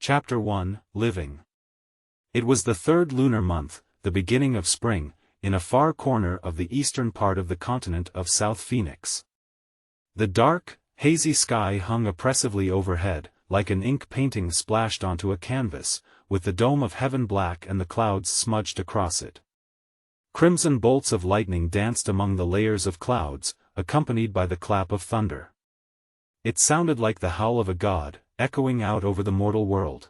Chapter 1, Living. It was the third lunar month, the beginning of spring, in a far corner of the eastern part of the continent of South Phoenix. The dark, hazy sky hung oppressively overhead, like an ink painting splashed onto a canvas, with the dome of heaven black and the clouds smudged across it. Crimson bolts of lightning danced among the layers of clouds, accompanied by the clap of thunder. It sounded like the howl of a god, echoing out over the mortal world.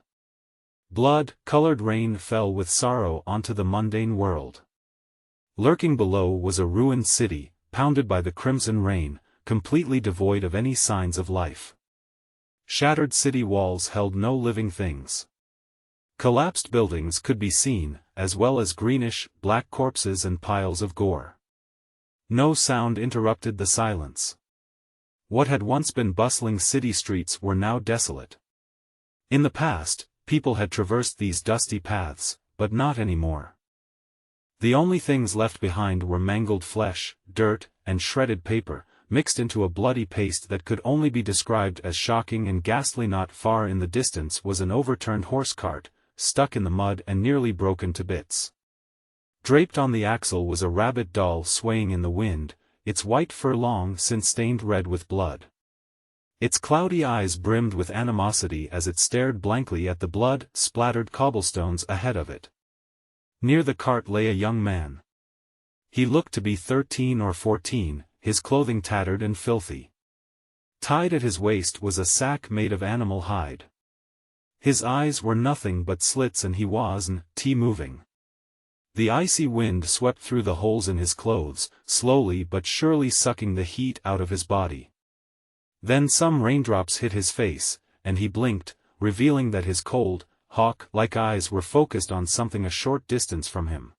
Blood-colored rain fell with sorrow onto the mundane world. Lurking below was a ruined city, pounded by the crimson rain, completely devoid of any signs of life. Shattered city walls held no living things. Collapsed buildings could be seen, as well as greenish, black corpses and piles of gore. No sound interrupted the silence. What had once been bustling city streets were now desolate. In the past, people had traversed these dusty paths, but not anymore. The only things left behind were mangled flesh, dirt, and shredded paper, mixed into a bloody paste that could only be described as shocking and ghastly. Not far in the distance was an overturned horse cart, stuck in the mud and nearly broken to bits. Draped on the axle was a rabbit doll swaying in the wind, its white fur long since stained red with blood. Its cloudy eyes brimmed with animosity as it stared blankly at the blood-splattered cobblestones ahead of it. Near the cart lay a young man. He looked to be 13 or 14, his clothing tattered and filthy. Tied at his waist was a sack made of animal hide. His eyes were nothing but slits and he wasn't moving. The icy wind swept through the holes in his clothes, slowly but surely sucking the heat out of his body. Then some raindrops hit his face, and he blinked, revealing that his cold, hawk-like eyes were focused on something a short distance from him.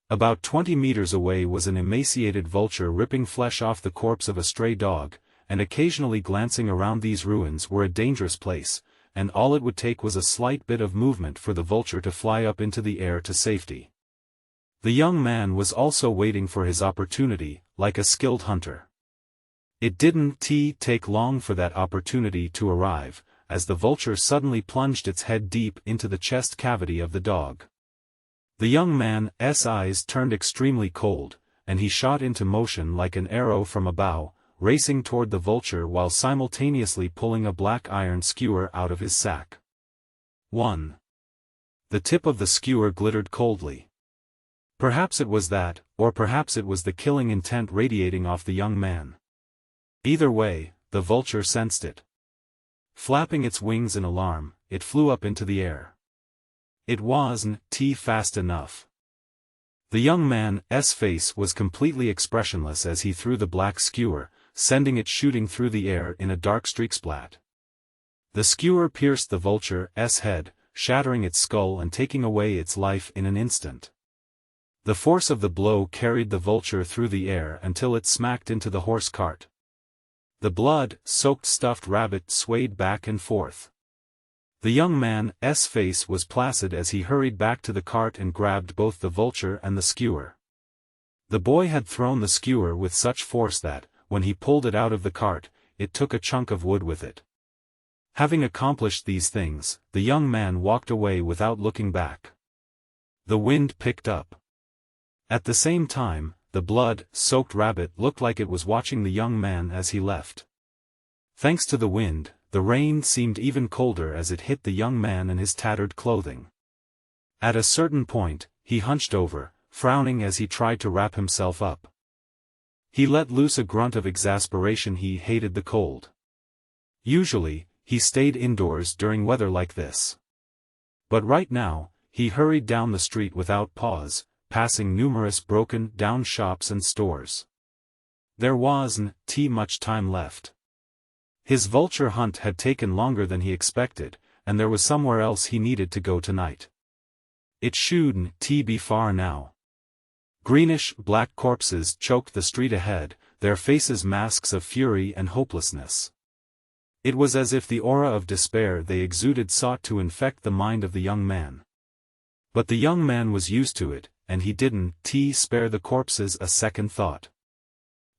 About 20 meters away was an emaciated vulture ripping flesh off the corpse of a stray dog, and occasionally glancing around. These ruins were a dangerous place, and all it would take was a slight bit of movement for the vulture to fly up into the air to safety. The young man was also waiting for his opportunity, like a skilled hunter. It didn't take long for that opportunity to arrive, as the vulture suddenly plunged its head deep into the chest cavity of the dog. The young man's eyes turned extremely cold, and he shot into motion like an arrow from a bow, racing toward the vulture while simultaneously pulling a black iron skewer out of his sack. 1. The tip of the skewer glittered coldly. Perhaps it was that, or perhaps it was the killing intent radiating off the young man. Either way, the vulture sensed it. Flapping its wings in alarm, it flew up into the air. It wasn't fast enough. The young man's face was completely expressionless as he threw the black skewer, sending it shooting through the air in a dark streak splat. The skewer pierced the vulture's head, shattering its skull and taking away its life in an instant. The force of the blow carried the vulture through the air until it smacked into the horse cart. The blood-soaked stuffed rabbit swayed back and forth. The young man's face was placid as he hurried back to the cart and grabbed both the vulture and the skewer. The boy had thrown the skewer with such force that, when he pulled it out of the cart, it took a chunk of wood with it. Having accomplished these things, the young man walked away without looking back. The wind picked up. At the same time, the blood-soaked rabbit looked like it was watching the young man as he left. Thanks to the wind, the rain seemed even colder as it hit the young man and his tattered clothing. At a certain point, he hunched over, frowning as he tried to wrap himself up. He let loose a grunt of exasperation. He hated the cold. Usually, he stayed indoors during weather like this. But right now, he hurried down the street without pause, passing numerous broken-down shops and stores. There wasn't much time left. His vulture hunt had taken longer than he expected, and there was somewhere else he needed to go tonight. It shouldn't be far now. Greenish-black corpses choked the street ahead, their faces masks of fury and hopelessness. It was as if the aura of despair they exuded sought to infect the mind of the young man. But the young man was used to it, and he didn't spare the corpses a second thought.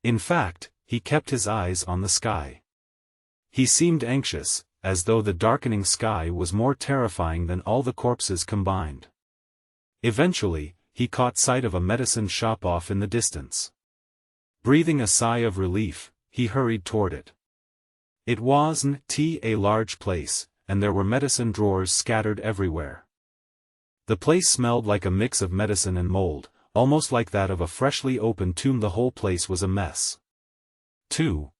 In fact, he kept his eyes on the sky. He seemed anxious, as though the darkening sky was more terrifying than all the corpses combined. Eventually, he caught sight of a medicine shop off in the distance. Breathing a sigh of relief, he hurried toward it. It wasn't a large place, and there were medicine drawers scattered everywhere. The place smelled like a mix of medicine and mold, almost like that of a freshly opened tomb. The whole place was a mess. 2.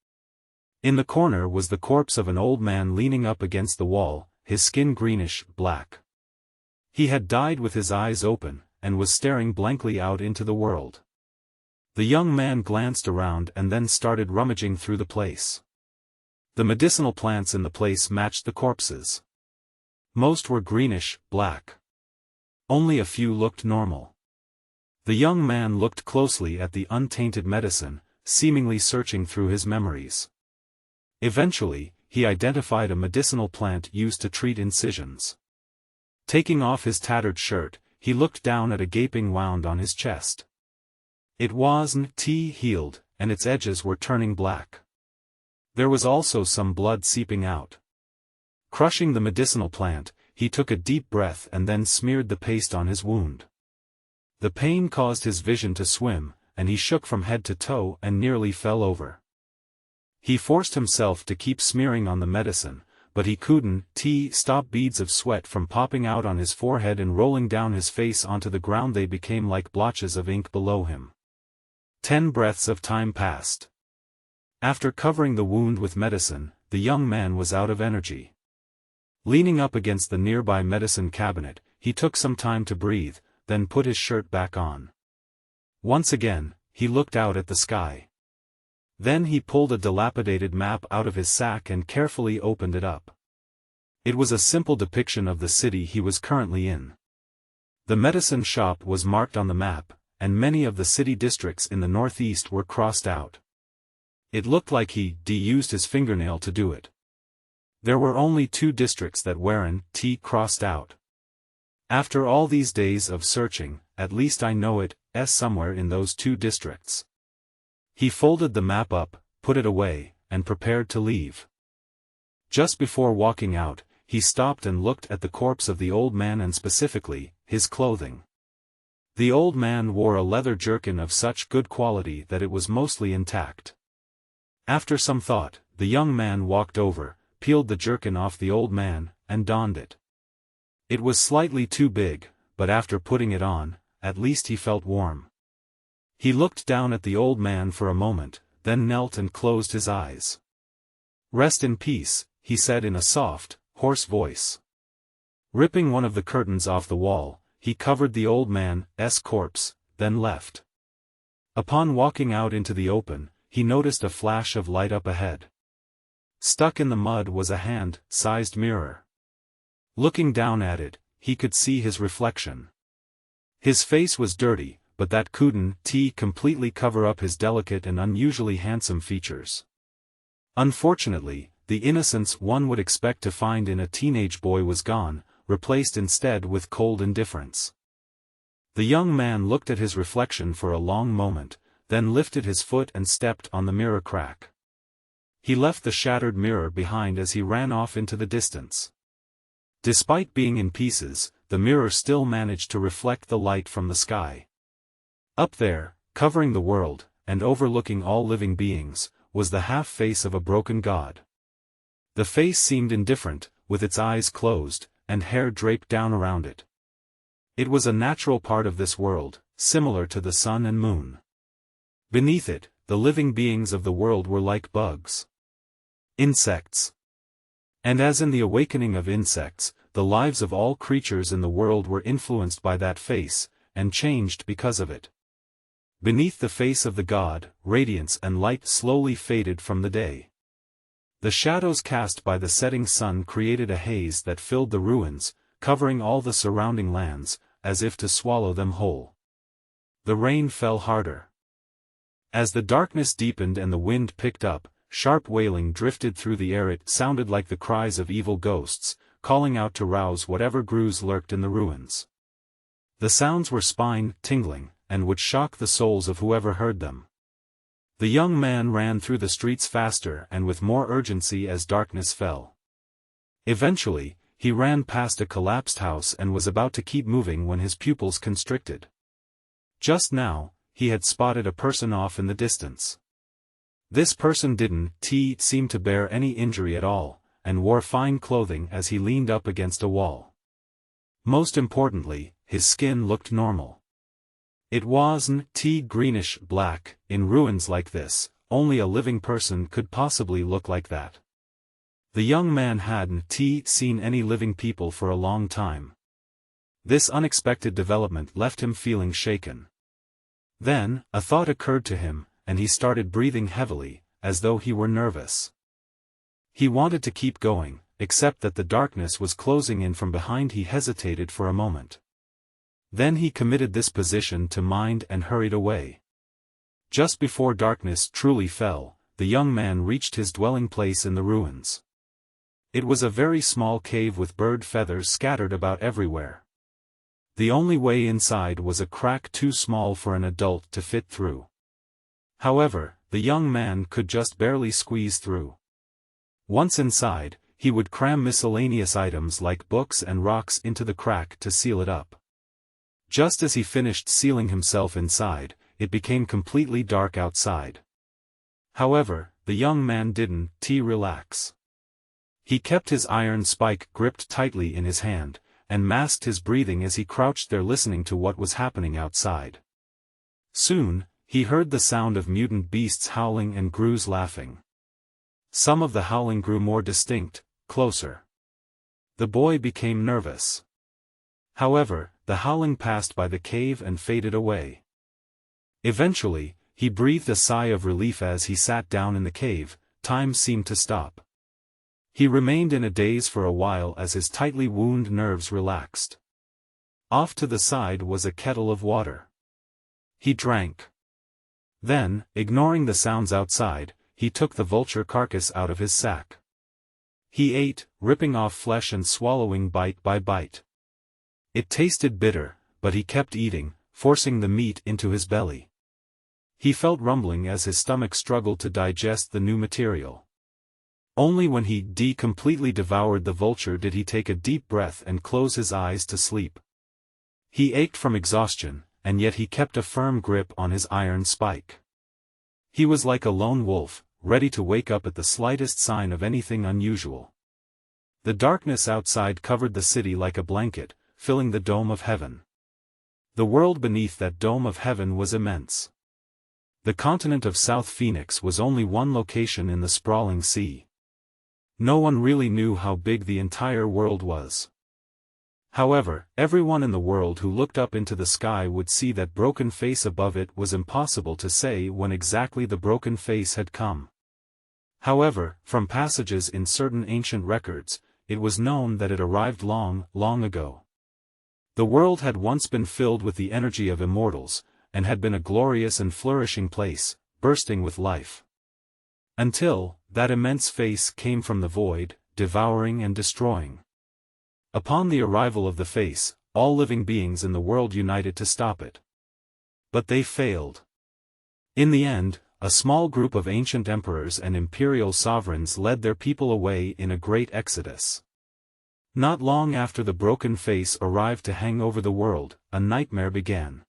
In the corner was the corpse of an old man leaning up against the wall, his skin greenish-black. He had died with his eyes open, and was staring blankly out into the world. The young man glanced around and then started rummaging through the place. The medicinal plants in the place matched the corpses. Most were greenish-black. Only a few looked normal. The young man looked closely at the untainted medicine, seemingly searching through his memories. Eventually, he identified a medicinal plant used to treat incisions. Taking off his tattered shirt, he looked down at a gaping wound on his chest. It wasn't healed, and its edges were turning black. There was also some blood seeping out. Crushing the medicinal plant, he took a deep breath and then smeared the paste on his wound. The pain caused his vision to swim, and he shook from head to toe and nearly fell over. He forced himself to keep smearing on the medicine, but he couldn't stop beads of sweat from popping out on his forehead and rolling down his face onto the ground. They became like blotches of ink below him. 10 breaths of time passed. After covering the wound with medicine, the young man was out of energy. Leaning up against the nearby medicine cabinet, he took some time to breathe, then put his shirt back on. Once again, he looked out at the sky. Then he pulled a dilapidated map out of his sack and carefully opened it up. It was a simple depiction of the city he was currently in. The medicine shop was marked on the map, and many of the city districts in the northeast were crossed out. It looked like he used his fingernail to do it. There were only 2 districts that weren't crossed out. After all these days of searching, at least I know it's somewhere in those 2 districts. He folded the map up, put it away, and prepared to leave. Just before walking out, he stopped and looked at the corpse of the old man and specifically, his clothing. The old man wore a leather jerkin of such good quality that it was mostly intact. After some thought, the young man walked over, peeled the jerkin off the old man, and donned it. It was slightly too big, but after putting it on, at least he felt warm. He looked down at the old man for a moment, then knelt and closed his eyes. "Rest in peace," he said in a soft, hoarse voice. Ripping one of the curtains off the wall, he covered the old man's corpse, then left. Upon walking out into the open, he noticed a flash of light up ahead. Stuck in the mud was a hand-sized mirror. Looking down at it, he could see his reflection. His face was dirty, but that couldn't completely cover up his delicate and unusually handsome features. Unfortunately, the innocence one would expect to find in a teenage boy was gone, replaced instead with cold indifference. The young man looked at his reflection for a long moment, then lifted his foot and stepped on the mirror crack. He left the shattered mirror behind as he ran off into the distance. Despite being in pieces, the mirror still managed to reflect the light from the sky. Up there, covering the world, and overlooking all living beings, was the half-face of a broken god. The face seemed indifferent, with its eyes closed, and hair draped down around it. It was a natural part of this world, similar to the sun and moon. Beneath it, the living beings of the world were like bugs. Insects. And as in the awakening of insects, the lives of all creatures in the world were influenced by that face, and changed because of it. Beneath the face of the god, radiance and light slowly faded from the day. The shadows cast by the setting sun created a haze that filled the ruins, covering all the surrounding lands, as if to swallow them whole. The rain fell harder. As the darkness deepened and the wind picked up, sharp wailing drifted through the air. It sounded like the cries of evil ghosts, calling out to rouse whatever grooves lurked in the ruins. The sounds were spine-tingling, and would shock the souls of whoever heard them. The young man ran through the streets faster and with more urgency as darkness fell. Eventually, he ran past a collapsed house and was about to keep moving when his pupils constricted. Just now, he had spotted a person off in the distance. This person didn't seem to bear any injury at all, and wore fine clothing as he leaned up against a wall. Most importantly, his skin looked normal. It wasn't greenish-black. In ruins like this, only a living person could possibly look like that. The young man hadn't seen any living people for a long time. This unexpected development left him feeling shaken. Then, a thought occurred to him, and he started breathing heavily, as though he were nervous. He wanted to keep going, except that the darkness was closing in from behind. He hesitated for a moment. Then he committed this position to mind and hurried away. Just before darkness truly fell, the young man reached his dwelling place in the ruins. It was a very small cave with bird feathers scattered about everywhere. The only way inside was a crack too small for an adult to fit through. However, the young man could just barely squeeze through. Once inside, he would cram miscellaneous items like books and rocks into the crack to seal it up. Just as he finished sealing himself inside, it became completely dark outside. However, the young man didn't relax. He kept his iron spike gripped tightly in his hand, and masked his breathing as he crouched there listening to what was happening outside. Soon, he heard the sound of mutant beasts howling and Grus laughing. Some of the howling grew more distinct, closer. The boy became nervous. However, the howling passed by the cave and faded away. Eventually, he breathed a sigh of relief as he sat down in the cave. Time seemed to stop. He remained in a daze for a while as his tightly wound nerves relaxed. Off to the side was a kettle of water. He drank. Then, ignoring the sounds outside, he took the vulture carcass out of his sack. He ate, ripping off flesh and swallowing bite by bite. It tasted bitter, but he kept eating, forcing the meat into his belly. He felt rumbling as his stomach struggled to digest the new material. Only when he completely devoured the vulture did he take a deep breath and close his eyes to sleep. He ached from exhaustion, and yet he kept a firm grip on his iron spike. He was like a lone wolf, ready to wake up at the slightest sign of anything unusual. The darkness outside covered the city like a blanket, filling the dome of heaven. The world beneath that dome of heaven was immense. The continent of South Phoenix was only one location in the sprawling sea. No one really knew how big the entire world was. However, everyone in the world who looked up into the sky would see that broken face above it. Was impossible to say when exactly the broken face had come. However, from passages in certain ancient records, it was known that it arrived long, long ago. The world had once been filled with the energy of immortals, and had been a glorious and flourishing place, bursting with life. Until, that immense face came from the void, devouring and destroying. Upon the arrival of the face, all living beings in the world united to stop it. But they failed. In the end, a small group of ancient emperors and imperial sovereigns led their people away in a great exodus. Not long after the broken face arrived to hang over the world, a nightmare began.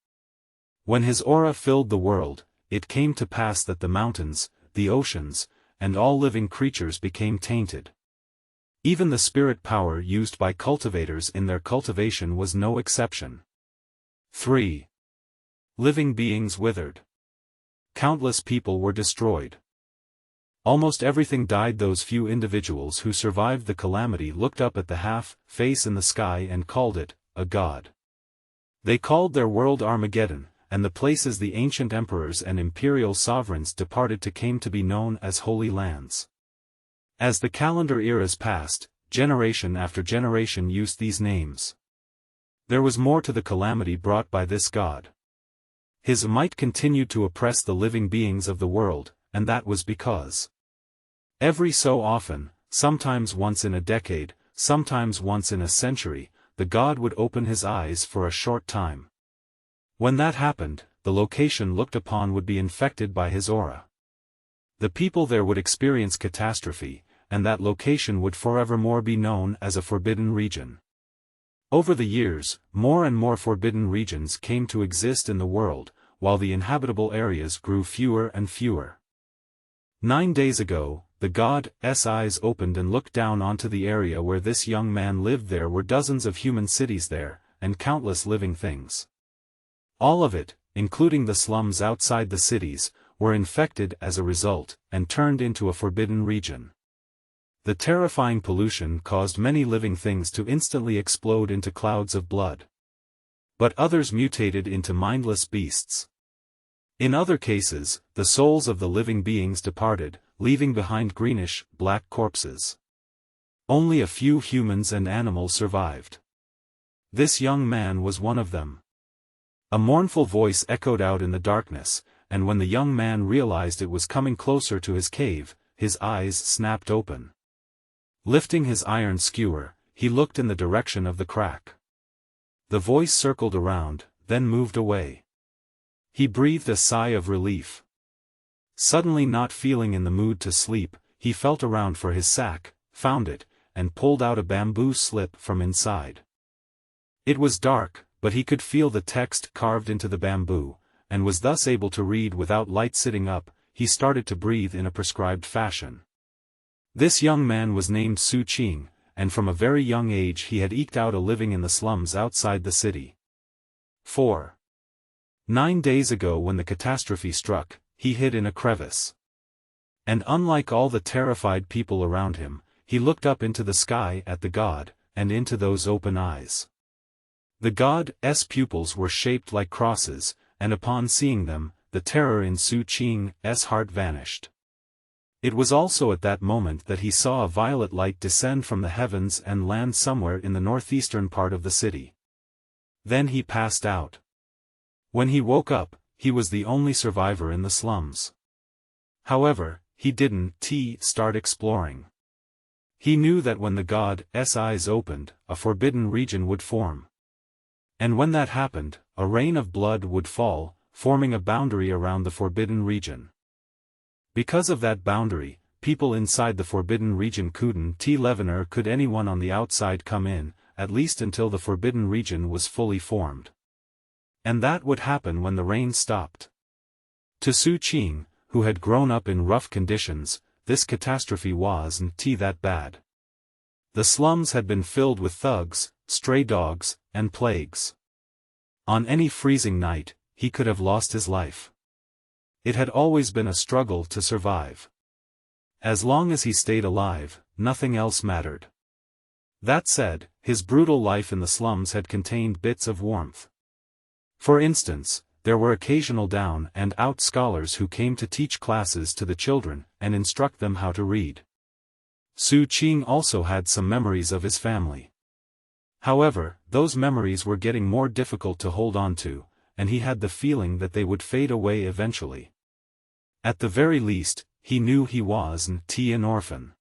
When his aura filled the world, it came to pass that the mountains, the oceans, and all living creatures became tainted. Even the spirit power used by cultivators in their cultivation was no exception. 3. Living beings withered. Countless people were destroyed. Almost everything died. Those few individuals who survived the calamity looked up at the half-face in the sky and called it a god. They called their world Armageddon, and the places the ancient emperors and imperial sovereigns departed to came to be known as Holy Lands. As the calendar eras passed, generation after generation used these names. There was more to the calamity brought by this god. His might continued to oppress the living beings of the world, and that was because every so often, sometimes once in a decade, sometimes once in a century, the god would open his eyes for a short time. When that happened, the location looked upon would be infected by his aura. The people there would experience catastrophe, and that location would forevermore be known as a forbidden region. Over the years, more and more forbidden regions came to exist in the world, while the inhabitable areas grew fewer and fewer. 9 days ago, the god's eyes opened and looked down onto the area where this young man lived. There were dozens of human cities there, and countless living things. All of it, including the slums outside the cities, were infected as a result, and turned into a forbidden region. The terrifying pollution caused many living things to instantly explode into clouds of blood. But others mutated into mindless beasts. In other cases, the souls of the living beings departed, leaving behind greenish-black corpses. Only a few humans and animals survived. This young man was one of them. A mournful voice echoed out in the darkness, and when the young man realized it was coming closer to his cave, his eyes snapped open. Lifting his iron skewer, he looked in the direction of the crack. The voice circled around, then moved away. He breathed a sigh of relief. Suddenly, not feeling in the mood to sleep, he felt around for his sack, found it, and pulled out a bamboo slip from inside. It was dark, but he could feel the text carved into the bamboo, and was thus able to read without light. Sitting up, he started to breathe in a prescribed fashion. This young man was named Su Qing, and from a very young age he had eked out a living in the slums outside the city. 9 days ago, when the catastrophe struck, he hid in a crevice. And unlike all the terrified people around him, he looked up into the sky at the god, and into those open eyes. The god's pupils were shaped like crosses, and upon seeing them, the terror in Su Qing's heart vanished. It was also at that moment that he saw a violet light descend from the heavens and land somewhere in the northeastern part of the city. Then he passed out. When he woke up, he was the only survivor in the slums. However, he didn't start exploring. He knew that when the god's eyes opened, a forbidden region would form. And when that happened, a rain of blood would fall, forming a boundary around the forbidden region. Because of that boundary, people inside the forbidden region couldn't leaven, could anyone on the outside come in, at least until the forbidden region was fully formed. And that would happen when the rain stopped. To Su Qing, who had grown up in rough conditions, this catastrophe wasn't that bad. The slums had been filled with thugs, stray dogs, and plagues. On any freezing night, he could have lost his life. It had always been a struggle to survive. As long as he stayed alive, nothing else mattered. That said, his brutal life in the slums had contained bits of warmth. For instance, there were occasional down and out scholars who came to teach classes to the children and instruct them how to read. Su Qing also had some memories of his family. However, those memories were getting more difficult to hold on to, and he had the feeling that they would fade away eventually. At the very least, he knew he wasn't an orphan.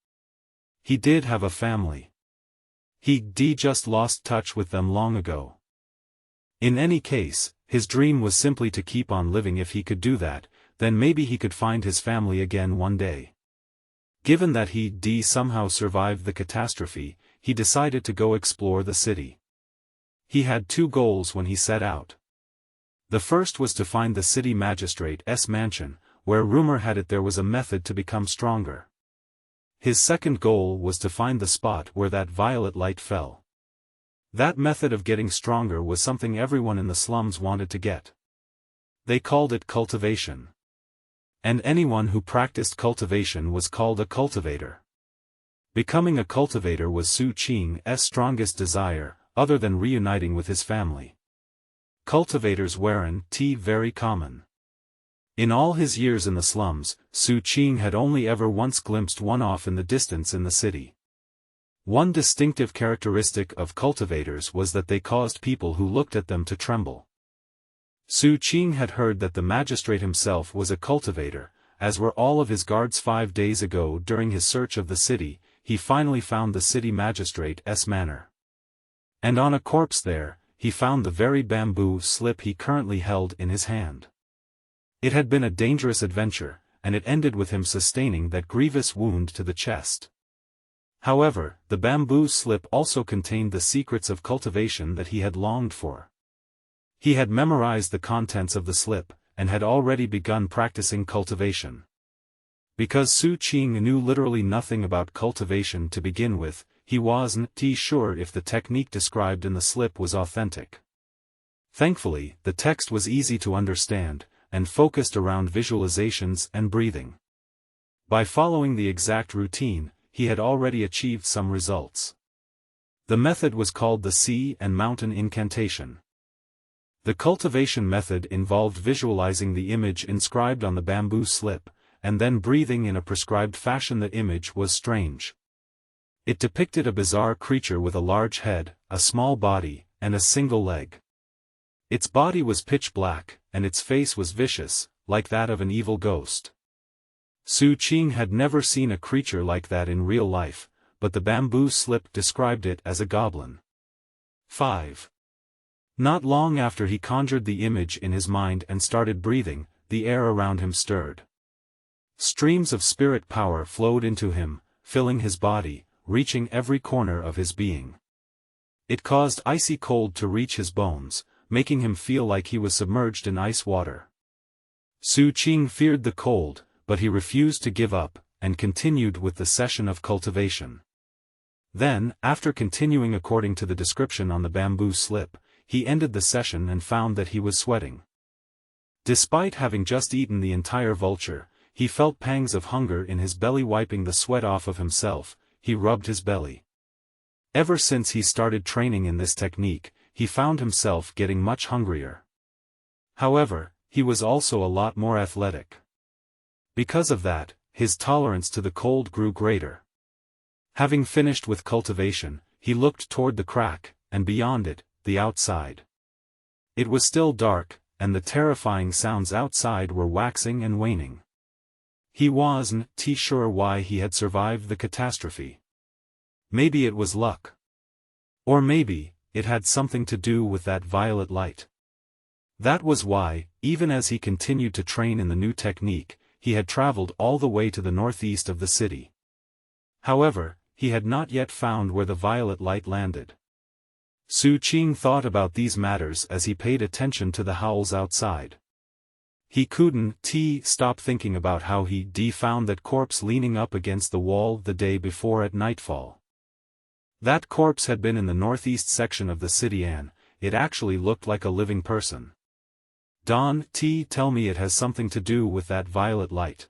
He did have a family. He'd just lost touch with them long ago. In any case, his dream was simply to keep on living. If he could do that, then maybe he could find his family again one day. Given that he'd somehow survived the catastrophe, he decided to go explore the city. He had 2 goals when he set out. The first was to find the city magistrate's mansion, where rumor had it there was a method to become stronger. His second goal was to find the spot where that violet light fell. That method of getting stronger was something everyone in the slums wanted to get. They called it cultivation. And anyone who practiced cultivation was called a cultivator. Becoming a cultivator was Su Qing's strongest desire, other than reuniting with his family. Cultivators weren't very common. In all his years in the slums, Su Qing had only ever once glimpsed one off in the distance in the city. One distinctive characteristic of cultivators was that they caused people who looked at them to tremble. Su Qing had heard that the magistrate himself was a cultivator, as were all of his guards. 5 days ago, during his search of the city, he finally found the city magistrate's manor. And on a corpse there, he found the very bamboo slip he currently held in his hand. It had been a dangerous adventure, and it ended with him sustaining that grievous wound to the chest. However, the bamboo slip also contained the secrets of cultivation that he had longed for. He had memorized the contents of the slip, and had already begun practicing cultivation. Because Su Qing knew literally nothing about cultivation to begin with, he wasn't sure if the technique described in the slip was authentic. Thankfully, the text was easy to understand, and focused around visualizations and breathing. By following the exact routine, he had already achieved some results. The method was called the Sea and Mountain Incantation. The cultivation method involved visualizing the image inscribed on the bamboo slip, and then breathing in a prescribed fashion. The image was strange. It depicted a bizarre creature with a large head, a small body, and a single leg. Its body was pitch black, and its face was vicious, like that of an evil ghost. Su Qing had never seen a creature like that in real life, but the bamboo slip described it as a goblin. 5. Not long after he conjured the image in his mind and started breathing, the air around him stirred. Streams of spirit power flowed into him, filling his body, reaching every corner of his being. It caused icy cold to reach his bones, making him feel like he was submerged in ice water. Su Qing feared the cold, but he refused to give up, and continued with the session of cultivation. Then, after continuing according to the description on the bamboo slip, he ended the session and found that he was sweating. Despite having just eaten the entire vulture, he felt pangs of hunger in his belly. Wiping the sweat off of himself, he rubbed his belly. Ever since he started training in this technique, he found himself getting much hungrier. However, he was also a lot more athletic. Because of that, his tolerance to the cold grew greater. Having finished with cultivation, he looked toward the crack, and beyond it, the outside. It was still dark, and the terrifying sounds outside were waxing and waning. He wasn't sure why he had survived the catastrophe. Maybe it was luck. Or maybe, it had something to do with that violet light. That was why, even as he continued to train in the new technique, he had traveled all the way to the northeast of the city. However, he had not yet found where the violet light landed. Su Qing thought about these matters as he paid attention to the howls outside. He couldn't stop thinking about how he found that corpse leaning up against the wall the day before at nightfall. That corpse had been in the northeast section of the city, and it actually looked like a living person. Don't tell me it has something to do with that violet light.